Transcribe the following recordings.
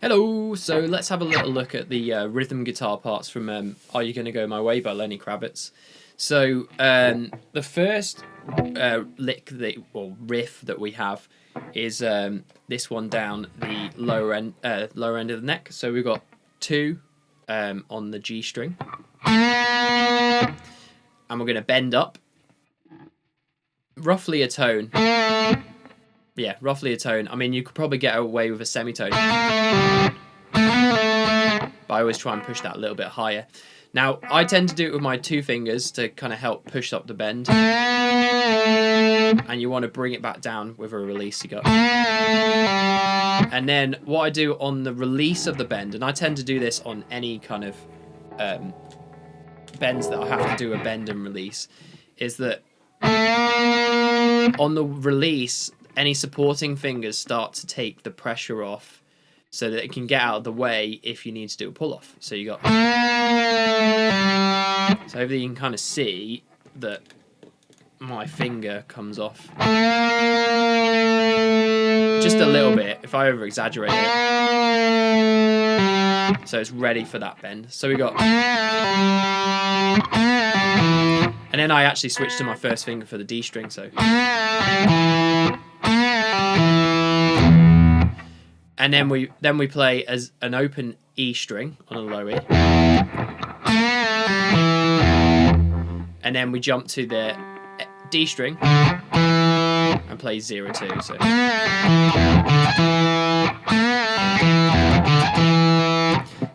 Hello, so let's have a little look at the rhythm guitar parts from Are You Gonna Go My Way by Lenny Kravitz. So the first lick or riff that we have is this one down the lower end of the neck. So we've got 2 on the G string, and we're going to bend up roughly a tone. Yeah, roughly a tone. I mean, you could probably get away with a semitone, but I always try and push that a little bit higher. Now, I tend to do it with my 2 fingers to kind of help push up the bend, and you want to bring it back down with a release. You got, and then what I do on the release of the bend, and I tend to do this on any kind of bends that I have to do a bend and release, is that on the release, any supporting fingers start to take the pressure off so that it can get out of the way if you need to do a pull off. So you got, so hopefully you can kind of see that my finger comes off just a little bit if I over exaggerate it, so it's ready for that bend. So we got, and then I actually switched to my first finger for the D string, so. And then we play as an open E string on a low E, and then we jump to the D string and play 0-2. So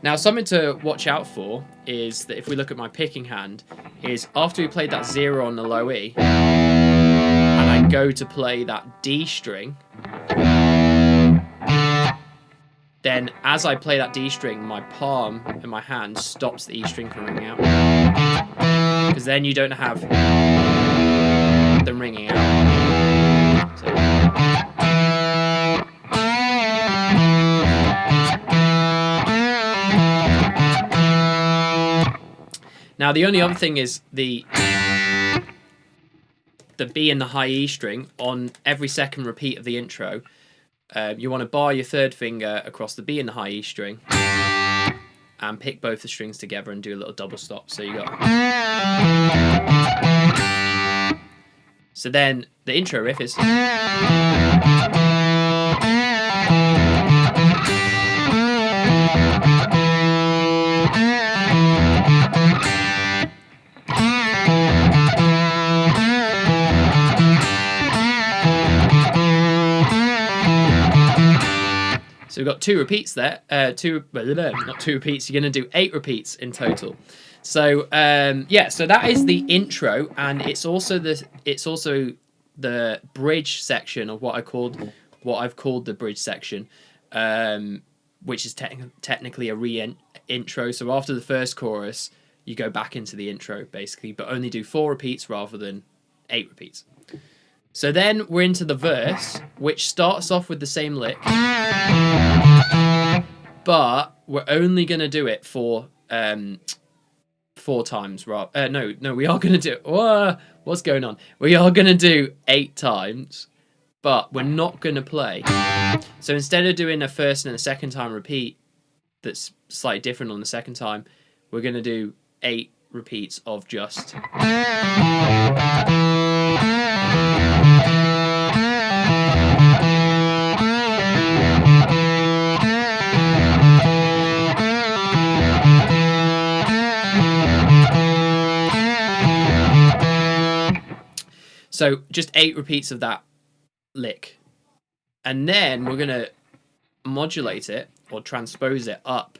now something to watch out for is that if we look at my picking hand, is after we played that 0 on the low E, and I go to play that D string, then as I play that D string, my palm and my hand stops the E string from ringing out, because then you don't have them ringing out. So. Now the only other thing is the B and the high E string on every second repeat of the intro. You want to bar your 3rd finger across the B and the high E string and pick both the strings together and do a little double stop. So you got. So then the intro riff is. So we've got 2 repeats there. Not 2 repeats. You're going to do 8 repeats in total. So yeah, so that is the intro, and it's also the bridge section of what I've called the bridge section, which is technically a re-intro. So after the first chorus, you go back into the intro basically, but only do 4 repeats rather than 8 repeats. So then we're into the verse, which starts off with the same lick, but we're only going to do it for 4 times. No, we are going to do it. What's going on? We are going to do 8 times, but we're not going to play. So instead of doing a first and a second time repeat that's slightly different on the second time, we're going to do 8 repeats of just. So just 8 repeats of that lick. And then we're going to modulate it or transpose it up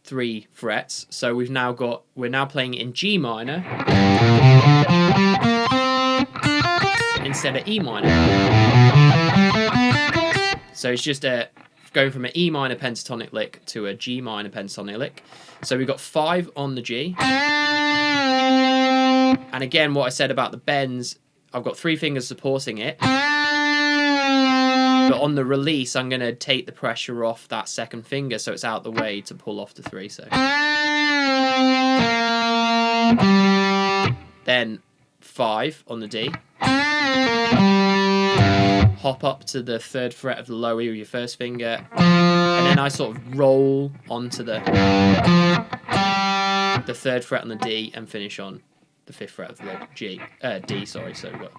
3 frets. So we're now playing in G minor instead of E minor. So it's just going from an E minor pentatonic lick to a G minor pentatonic lick. So we've got 5 on the G. And again, what I said about the bends, I've got 3 fingers supporting it. But on the release, I'm going to take the pressure off that second finger so it's out the way to pull off the 3. So then 5 on the D. hop up to the 3rd fret of the low E with your first finger, and then I sort of roll onto the 3rd fret on the D and finish on the 5th fret of the D. Sorry, so we've got.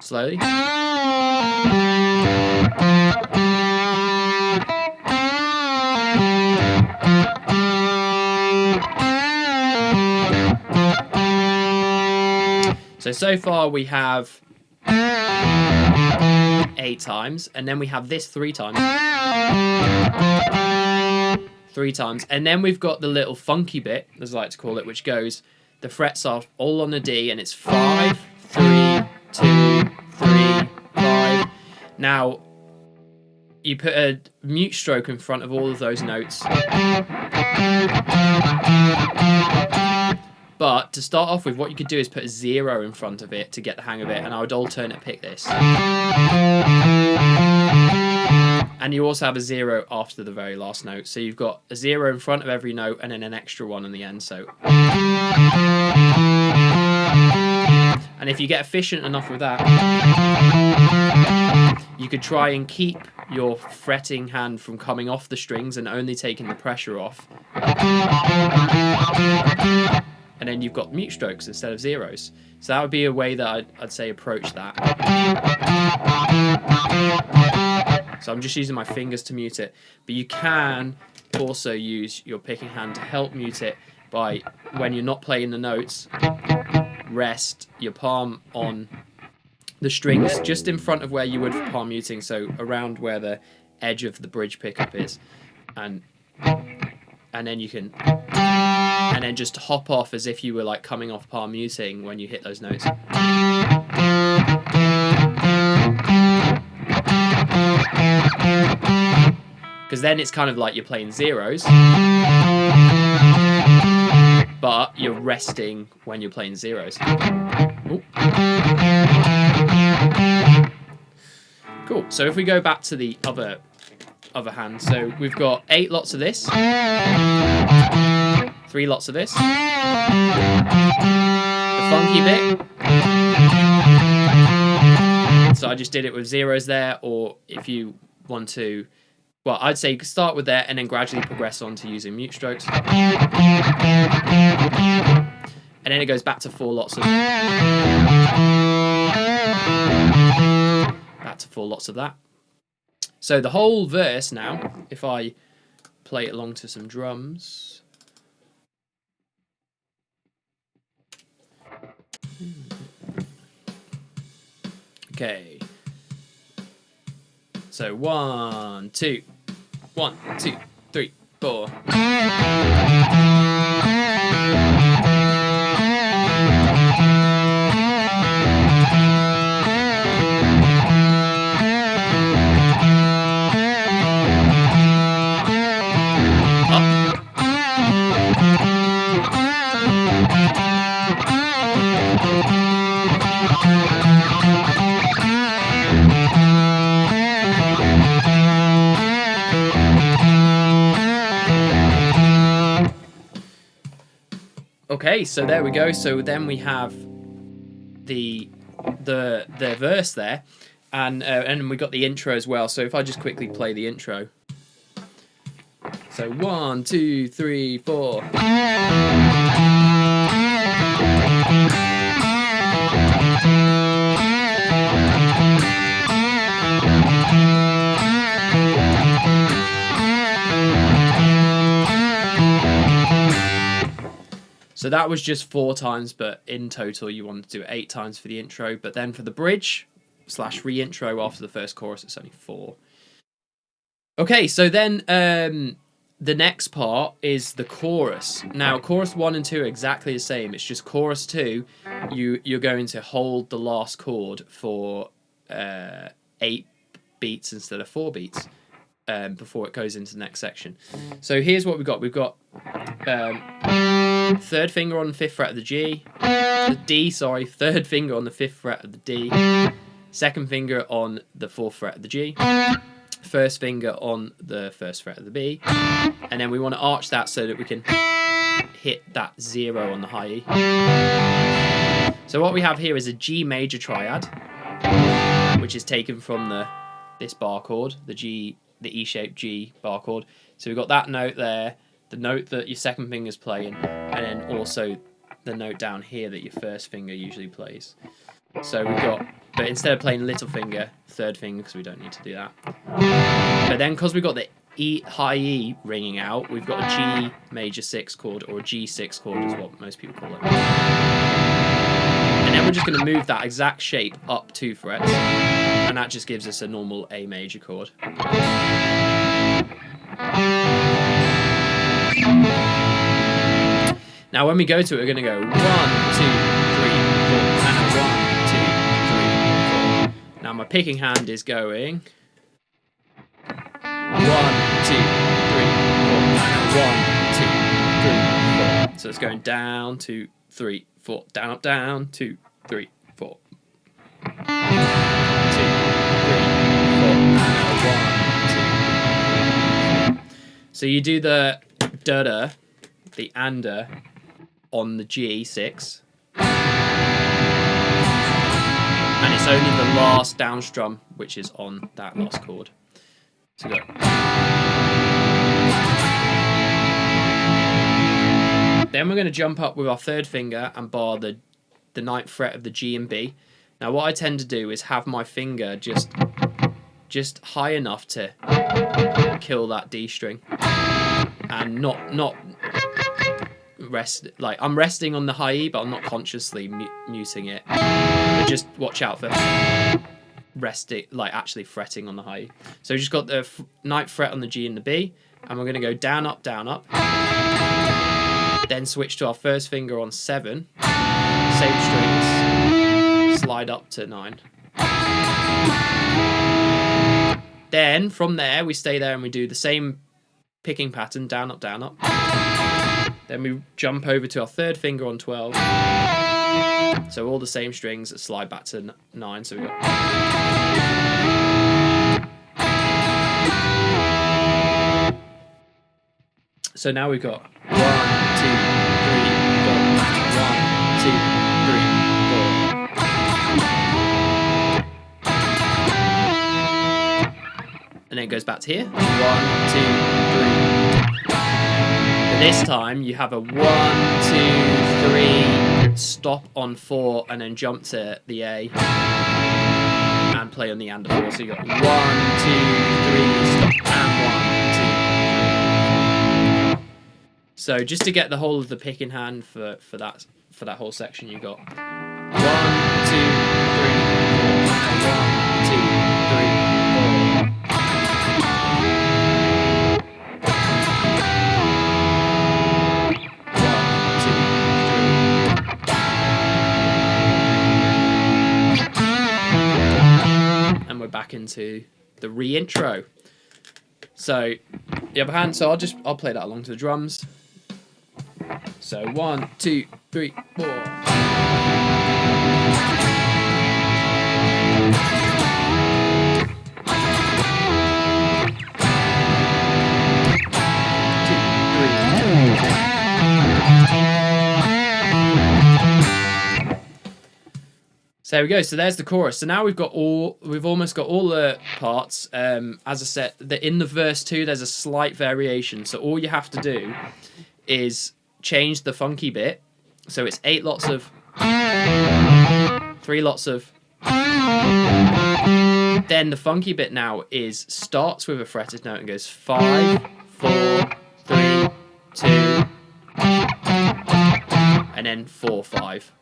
Slowly. So far we have 8 times, and then we have this 3 times. 3 times, and then we've got the little funky bit, as I like to call it, which goes, the frets are all on the D, and it's 5, 3, 2, 3, 5. Now, you put a mute stroke in front of all of those notes. But to start off with, what you could do is put a 0 in front of it to get the hang of it, and I would alternate pick this. And you also have a 0 after the very last note, so you've got a 0 in front of every note and then an extra one on the end. So, and if you get efficient enough with that, you could try and keep your fretting hand from coming off the strings and only taking the pressure off. And then you've got mute strokes instead of zeros. So that would be a way that I'd say approach that. So I'm just using my fingers to mute it. But you can also use your picking hand to help mute it by, when you're not playing the notes, rest your palm on the strings just in front of where you would for palm muting, so around where the edge of the bridge pickup is. And then you can, and then just hop off as if you were like coming off palm muting when you hit those notes. Because then it's kind of like you're playing zeros, but you're resting when you're playing zeros. Ooh. Cool. So if we go back to the other hand, so we've got 8 lots of this, 3 lots of this, the funky bit. So I just did it with zeros there, or if you want to, well, I'd say start with there and then gradually progress on to using mute strokes. And then it goes back to 4 lots of, that. So the whole verse now, if I play it along to some drums. Okay. So 1, 2, 1, 2, 3, 4. Okay, so there we go. So then we have the verse there, and we got the intro as well. So if I just quickly play the intro. So 1, 2, 3, 4. So that was just 4 times, but in total you want to do it 8 times for the intro. But then for the bridge / re-intro after the first chorus, it's only 4. Okay, so then the next part is the chorus. Now, chorus 1 and 2 are exactly the same. It's just chorus 2, you're going to hold the last chord for 8 beats instead of 4 beats before it goes into the next section. So here's what we've got. We've got 3rd finger on the 5th fret of the G, the D, sorry, 3rd finger on the 5th fret of the D, 2nd finger on the 4th fret of the G, 1st finger on the 1st fret of the B, and then we want to arch that so that we can hit that 0 on the high E. So what we have here is a G major triad, which is taken from this bar chord, the E-shaped G bar chord. So we've got that note there, the note that your second finger's playing, and then also the note down here that your first finger usually plays. So we've got, but instead of playing little finger, third finger, because we don't need to do that. But then because we've got the high E ringing out, we've got a G major 6 chord, or a G6 chord is what most people call it. And then we're just going to move that exact shape up 2 frets, and that just gives us a normal A major chord. Now when we go to it, we're going to go 1, 2, 3, 4, and a 1, 2, 3, 4. Now my picking hand is going 1, 2, 3, 4, and a 1, 2, 3, 4. So it's going down, 2, 3, 4, down, up, down, 2, 3, 4. 2, 3, 4, and a 1, 2, 3, 4. So you do the da-da, the and-a, on the G6, and it's only the last down strum which is on that last chord. So go. Then we're going to jump up with our third finger and bar the 9th fret of the G and B. Now what I tend to do is have my finger just high enough to kill that D string, and not rest, like I'm resting on the high E, but I'm not consciously muting it. But just watch out for resting, like actually fretting on the high E. So we just got the 9th fret on the G and the B, and we're going to go down, up, down, up. Then switch to our first finger on 7, same strings, slide up to 9. Then from there we stay there and we do the same picking pattern, down, up, down, up. Then we jump over to our third finger on 12. So all the same strings that slide back to 9. So we got. So now we've got 1, 2, 3, 4. 1, 2, 3, 4. And then it goes back to here. 1, 2, 3. This time you have a 1, 2, 3, stop on 4, and then jump to the A and play on the and 4. So you got 1, 2, 3, stop, and 1, 2, 3. So just to get the whole of the pick in hand for that whole section, you got 1, 2, 3, 4, 1, 2, 3. Back into the re-intro. So the other hand, so I'll play that along to the drums. So 1, 2, 3, 4. So there we go. So there's the chorus. So now we've almost got all the parts. As I said, in the verse 2, there's a slight variation. So all you have to do is change the funky bit. So it's 8 lots of, 3 lots of. Then the funky bit now starts with a fretted note and goes 5, 4, 3, 2, and then 4, 5.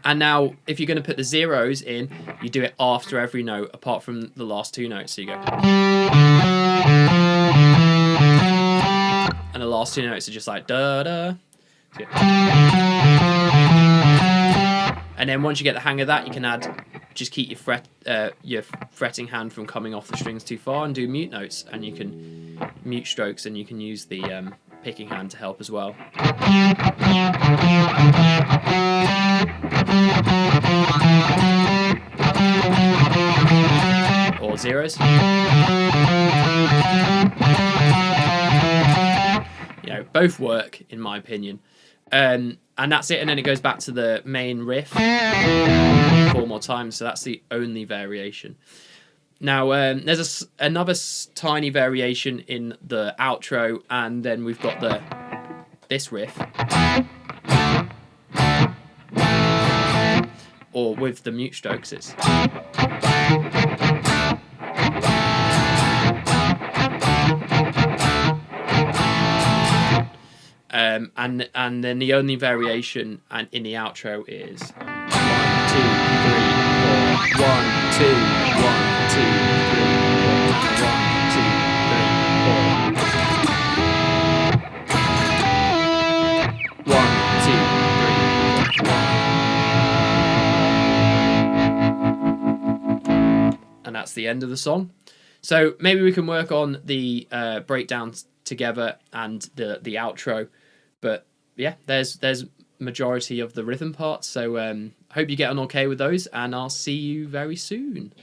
And now, if you're going to put the zeros in, you do it after every note, apart from the last 2 notes. So you go, and the last 2 notes are just like da da. And then once you get the hang of that, you can just keep your fretting hand from coming off the strings too far, and do mute notes, and you can mute strokes, and you can use the picking hand to help as well. Or or zeros. You know, both work in my opinion. And that's it, and then it goes back to the main riff 4 more times, so that's the only variation. Now, there's another tiny variation in the outro, and then we've got this riff, or with the mute strokes, it's... and then the only variation in the outro is 1, 2, 3, 4. 1, 2, 1, 2, 3, 4. 1, 2, 3, 4. 1, 2, 3, 4. And that's the end of the song. So maybe we can work on the breakdowns together and the outro. But yeah, there's majority of the rhythm parts. So hope you get on okay with those, and I'll see you very soon.